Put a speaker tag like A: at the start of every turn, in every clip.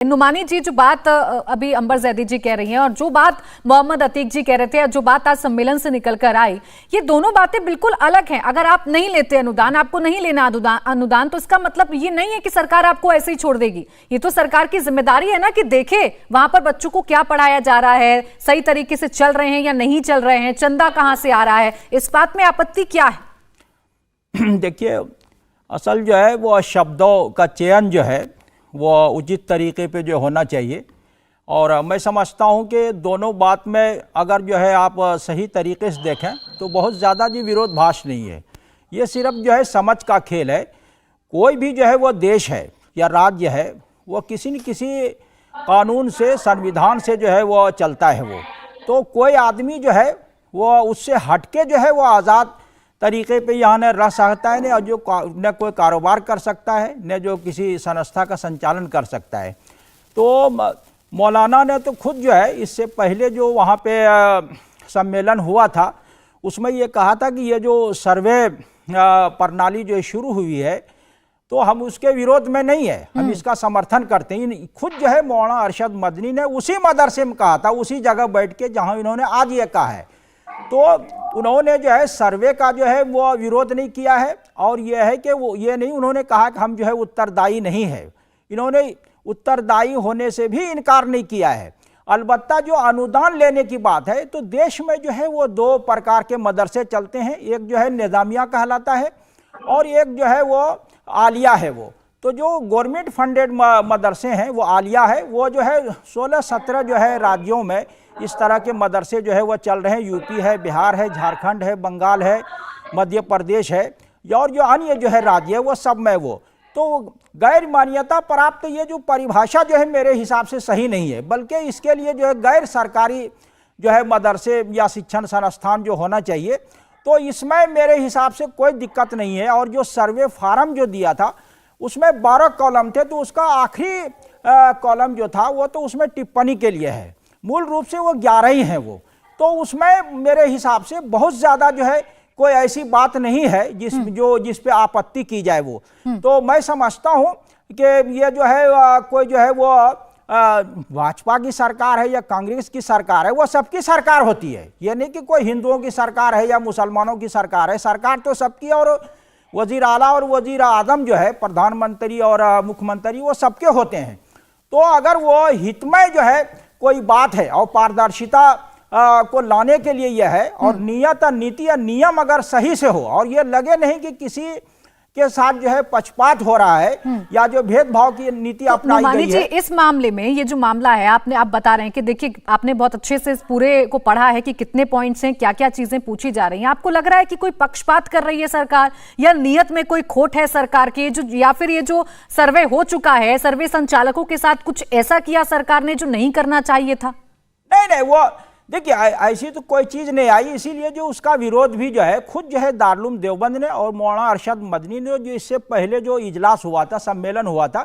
A: नुमानी जी, जो बात अभी अंबर जैदी जी कह रही हैं और जो बात मोहम्मद अतीक जी कह रहे थे, जो बात आज सम्मेलन से निकल कर आई, ये दोनों बातें बिल्कुल अलग हैं। अगर आप नहीं लेते अनुदान, आपको नहीं लेना अनुदान, तो इसका मतलब ये नहीं है कि सरकार आपको ऐसे ही छोड़ देगी। ये तो सरकार की जिम्मेदारी है ना कि देखे वहां पर बच्चों को क्या पढ़ाया जा रहा है, सही तरीके से चल रहे हैं या नहीं चल रहे हैं, चंदा कहां से आ रहा है, इस बात में आपत्ति क्या है?
B: देखिए, असल जो है वो शब्दों का चयन जो है वो उचित तरीके पे जो होना चाहिए। और मैं समझता हूँ कि दोनों बात में अगर जो है आप सही तरीके से देखें तो बहुत ज़्यादा जी विरोधाभास नहीं है। ये सिर्फ जो है समझ का खेल है। कोई भी जो है वो देश है या राज्य है, वो किसी न किसी कानून से, संविधान से जो है वो चलता है। वो तो कोई आदमी जो है वो उससे हटके जो है वो आज़ाद तरीके पे यहाँ न रह सकता है, न जो न कोई कारोबार कर सकता है, न जो किसी संस्था का संचालन कर सकता है। तो मौलाना ने तो खुद जो है इससे पहले जो वहाँ पे सम्मेलन हुआ था उसमें ये कहा था कि ये जो सर्वे प्रणाली जो शुरू हुई है तो हम उसके विरोध में नहीं है, हम इसका समर्थन करते हैं। खुद जो है मौलाना अरशद मदनी ने उसी मदरसे में कहा था, उसी जगह बैठ के जहाँ इन्होंने आज ये कहा है। तो उन्होंने जो है सर्वे का जो है वो विरोध नहीं किया है। और ये है कि वो ये नहीं उन्होंने कहा कि हम जो है उत्तरदायी नहीं है, इन्होंने उत्तरदायी होने से भी इनकार नहीं किया है। अलबत्ता जो अनुदान लेने की बात है तो देश में जो है वो दो प्रकार के मदरसे चलते हैं, एक जो है निज़ामिया कहलाता है और एक जो है वो आलिया है। वो तो जो गवर्नमेंट फंडेड मदरसे हैं वो आलिया है, वो जो है 16-17 जो है राज्यों में इस तरह के मदरसे जो है वो चल रहे हैं। यूपी है, बिहार है, झारखंड है, बंगाल है, मध्य प्रदेश है और जो अन्य जो है राज्य है वो सब में। वो तो गैर मान्यता प्राप्त ये जो परिभाषा जो है मेरे हिसाब से सही नहीं है, बल्कि इसके लिए जो है गैर सरकारी जो है मदरसे या शिक्षण संस्थान जो होना चाहिए। तो इसमें मेरे हिसाब से कोई दिक्कत नहीं है। और जो सर्वे फार्म जो दिया था उसमें 12 कॉलम थे, तो उसका आखिरी कॉलम जो था वो तो उसमें टिप्पणी के लिए है, मूल रूप से वो 11 ही हैं। वो तो उसमें मेरे हिसाब से बहुत ज़्यादा जो है कोई ऐसी बात नहीं है जिस पे आपत्ति की जाए। वो तो मैं समझता हूँ कि ये जो है कोई जो है वो भाजपा की सरकार है या कांग्रेस की सरकार है, वो सबकी सरकार होती है। ये नहीं कि कोई हिंदुओं की सरकार है या मुसलमानों की सरकार है, सरकार तो सबकी। और वजीर आला और वजीर आजम जो है, प्रधानमंत्री और मुख्यमंत्री, वो सबके होते हैं। तो अगर वो हितमय जो है कोई बात है और पारदर्शिता को लाने के लिए यह है, और नियत नीति या नियम अगर सही से हो और ये लगे नहीं कि किसी के साथ जो है पक्षपात हो रहा है या जो भेदभाव की नीति तो अपनाई गई है।
A: इस मामले में ये जो मामला है, आप बता रहे हैं कि देखिए आपने बहुत अच्छे से इस पूरे को पढ़ा है कि कितने पॉइंट्स हैं, क्या क्या चीजें पूछी जा रही हैं। आपको लग रहा है कि कोई पक्षपात कर रही है सरकार, या नियत में कोई खोट है सरकार की, जो या फिर ये जो सर्वे हो चुका है, सर्वे संचालकों के साथ कुछ ऐसा किया सरकार ने जो नहीं करना चाहिए था?
B: नहीं, वो देखिए ऐसी तो कोई चीज़ नहीं आई, इसीलिए जो उसका विरोध भी जो है खुद जो है दारुल देवबंद ने और मौलाना अरशद मदनी ने, जो इससे पहले जो इजलास हुआ था, सम्मेलन हुआ था,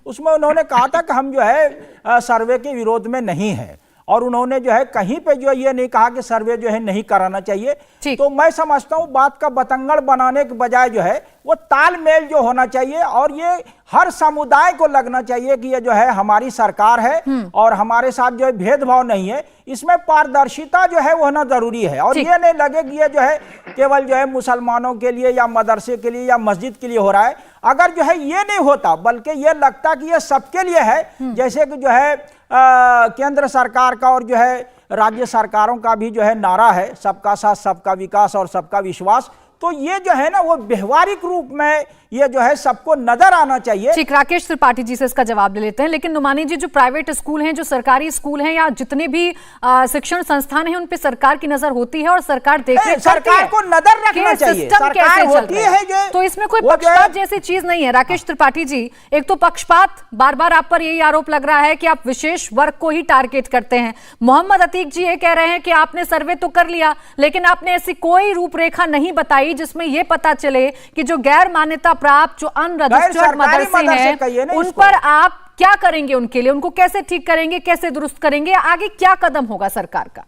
B: उसमें उन्होंने कहा था कि हम जो है सर्वे के विरोध में नहीं है। और उन्होंने जो है कहीं पे जो ये नहीं कहा कि सर्वे जो है नहीं कराना चाहिए। तो मैं समझता हूँ बात का बतंगड़ बनाने के बजाय जो है वो तालमेल जो होना चाहिए, और ये हर समुदाय को लगना चाहिए कि ये जो है हमारी सरकार है और हमारे साथ जो है भेदभाव नहीं है। इसमें पारदर्शिता जो है वो होना जरूरी है। और ये नहीं लगे कि ये जो है केवल जो है मुसलमानों के लिए या मदरसे के लिए या मस्जिद के लिए हो रहा है। अगर जो है ये नहीं होता, बल्कि ये लगता कि ये सबके लिए है, जैसे कि जो है केंद्र सरकार का और जो है राज्य सरकारों का भी जो है नारा है, सबका साथ, सबका विकास और सबका विश्वास, तो ये जो है ना वो व्यवहारिक रूप में ये जो है सबको नजर आना चाहिए।
A: ठीक, राकेश त्रिपाठी जी से इसका जवाब ले लेते हैं। लेकिन नुमानी जी, जो प्राइवेट स्कूल हैं, जो सरकारी स्कूल हैं या जितने भी शिक्षण संस्थान हैं, उन पे सरकार की नजर होती है और सरकार देखरेख करती है।
B: सरकार को नजर रखना चाहिए, सरकार होती है जो,
A: तो इसमें कोई पक्षपात जैसी चीज नहीं है। राकेश त्रिपाठी जी, एक तो पक्षपात, बार बार आप पर यही आरोप लग रहा है कि आप विशेष वर्ग को ही टारगेट करते हैं। मोहम्मद अतीक जी ये कह रहे हैं कि आपने सर्वे तो कर लिया, लेकिन आपने ऐसी कोई रूपरेखा नहीं बताई जिसमें यह पता चले कि जो गैर मान्यता प्राप्त, जो अनरजिस्टर्ड मदरसे हैं, उन पर आप क्या करेंगे, उनके लिए उनको कैसे ठीक करेंगे, कैसे दुरुस्त करेंगे, आगे क्या कदम होगा सरकार का?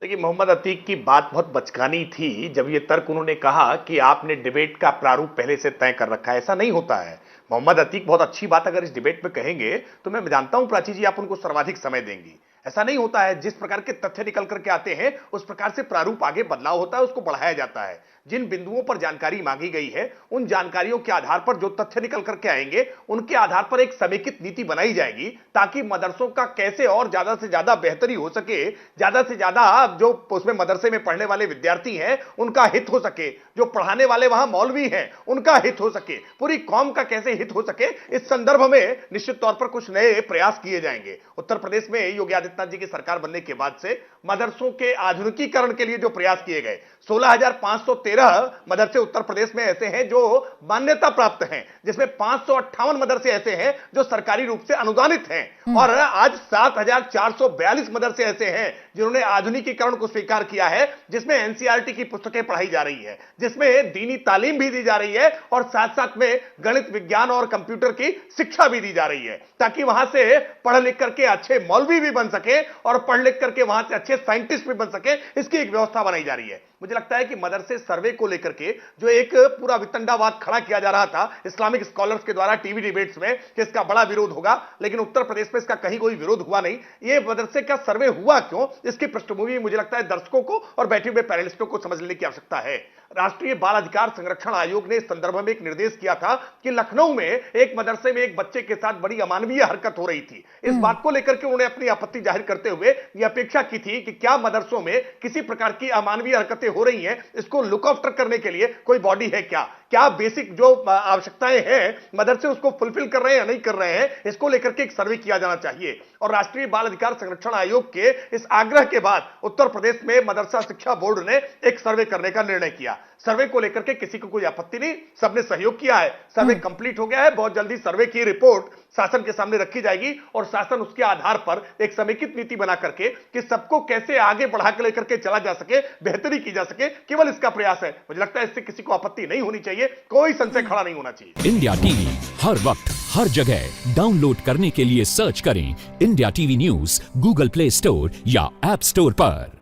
C: देखिए, मोहम्मद अतीक की बात बहुत बचकानी थी जब ये तर्क उन्होंने कहा कि आपने डिबेट का प्रारूप पहले से तय कर रखा है। ऐसा नहीं होता है। मोहम्मद अतीक बहुत अच्छी बात अगर इस डिबेट में कहेंगे तो मैं जानता हूं प्राची जी आप उनको सर्वाधिक समय देंगी। ऐसा नहीं होता है, जिस प्रकार के तथ्य निकल करके आते हैं उस प्रकार से प्रारूप आगे बदलाव होता है, उसको बढ़ाया जाता है। जिन बिंदुओं पर जानकारी मांगी गई है उन जानकारियों के आधार पर जो तथ्य निकल करके आएंगे उनके आधार पर एक समेकित नीति बनाई जाएगी ताकि मदरसों का कैसे और ज्यादा से ज्यादा बेहतरी हो सके, ज्यादा से ज्यादा जो उसमें मदरसे में पढ़ने वाले विद्यार्थी हैं उनका हित हो सके, जो पढ़ाने वाले वहां मौलवी हैं उनका हित हो सके, पूरी कौम का कैसे हित हो सके, इस संदर्भ में निश्चित तौर पर कुछ नए प्रयास किए जाएंगे। उत्तर प्रदेश में योगी आदित्यनाथ जी की सरकार बनने के बाद से मदरसों के आधुनिकीकरण के लिए जो प्रयास किए गए, 16,513 मदरसे उत्तर प्रदेश में ऐसे हैं जो मान्यता प्राप्त हैं, जिसमें 558 मदरसे ऐसे हैं जो सरकारी रूप से अनुदानित हैं और आज 7,442 मदरसे ऐसे हैं जिन्होंने आधुनिकीकरण को स्वीकार किया है, जिसमें एनसीईआरटी की पुस्तकें पढ़ाई जा रही है, जिसमें दीनी तालीम भी दी जा रही है और साथ साथ में गणित विज्ञान और कंप्यूटर की शिक्षा भी दी जा रही है ताकि वहां से पढ़ लिख करके अच्छे मौलवी भी बन सके और पढ़ लिख करके वहां से अच्छे साइंटिस्ट भी बन सके, इसकी एक व्यवस्था बनाई जा रही है। मुझे लगता है कि मदरसे सर्वे को लेकर के जो एक पूरा वितंडावाद खड़ा किया जा रहा था इस्लामिक स्कॉलर्स के द्वारा टीवी डिबेट्स में कि इसका बड़ा विरोध होगा, लेकिन उत्तर प्रदेश में इसका कहीं कोई विरोध हुआ नहीं। ये मदरसे का सर्वे हुआ क्यों, इसकी पृष्ठभूमि मुझे लगता है दर्शकों को और बैठे हुए पैनलिस्टों को समझ लेने की आवश्यकता है। राष्ट्रीय बाल अधिकार संरक्षण आयोग ने इस संदर्भ में एक निर्देश किया था कि लखनऊ में एक मदरसे में एक बच्चे के साथ बड़ी अमानवीय हरकत हो रही थी। इस बात को लेकर के उन्होंने अपनी आपत्ति जाहिर करते हुए यह अपेक्षा की थी कि क्या मदरसों में किसी प्रकार की अमानवीय हरकतें हो रही हैं, इसको लुक आफ्टर करने के लिए कोई बॉडी है क्या बेसिक जो आवश्यकताएं हैं मदरसे उसको फुलफिल कर रहे हैं या नहीं कर रहे हैं, इसको लेकर के एक सर्वे किया जाना चाहिए। और राष्ट्रीय बाल अधिकार संरक्षण आयोग के इस आग्रह के बाद उत्तर प्रदेश में मदरसा शिक्षा बोर्ड ने एक सर्वे करने का निर्णय किया। सर्वे को लेकर के किसी को कोई आपत्ति नहीं, सबने सहयोग किया है, सर्वे कंप्लीट हो गया है। बहुत जल्दी सर्वे की रिपोर्ट शासन के सामने रखी जाएगी और शासन उसके आधार पर एक समेकित नीति बना करके कि सबको कैसे आगे बढ़ा के लेकर के चला जा सके, बेहतरी की जा सके, केवल इसका प्रयास है। मुझे लगता है इससे किसी को आपत्ति नहीं होनी चाहिए, कोई संशय खड़ा नहीं होना चाहिए।
D: इंडिया टीवी हर वक्त हर जगह डाउनलोड करने के लिए सर्च करें India TV news Google play store या ऐप स्टोर पर।